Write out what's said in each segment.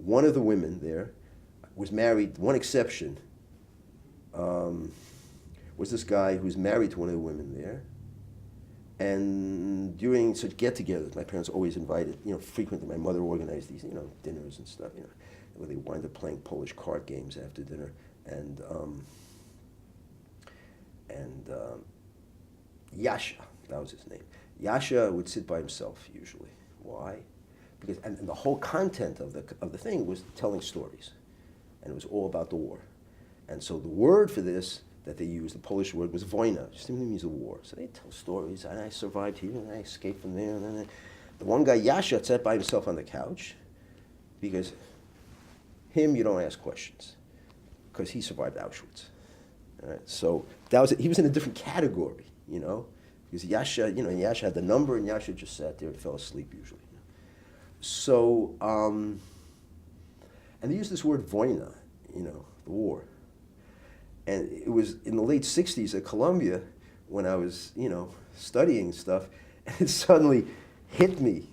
one of the women there was married. One exception was this guy who was married to one of the women there. And during such get-togethers, my parents always invited, frequently. My mother organized these, dinners and stuff, where they wind up playing Polish card games after dinner. And Yasha, that was his name. Yasha would sit by himself usually. Why? Because and the whole content of the thing was telling stories, and it was all about the war. And so the word for this that they used, the Polish word, was Voina, just simply means the war. So they tell stories, and I survived here, and I escaped from there, and then the one guy, Yasha, sat by himself on the couch, because him, you don't ask questions, because he survived Auschwitz. All right? So that was it. He was in a different category, because Yasha, Yasha had the number, and Yasha just sat there and fell asleep usually. So, and they used this word Voina, the war. And it was in the late 60s at Columbia when I was, studying stuff, and it suddenly hit me,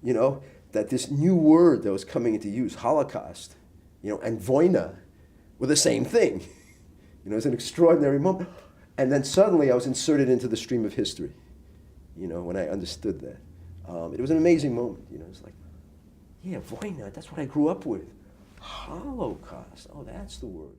that this new word that was coming into use, Holocaust, and Voina, were the same thing. It was an extraordinary moment. And then suddenly I was inserted into the stream of history, when I understood that. It was an amazing moment, it was like, yeah, Voina, that's what I grew up with. Holocaust, oh, that's the word.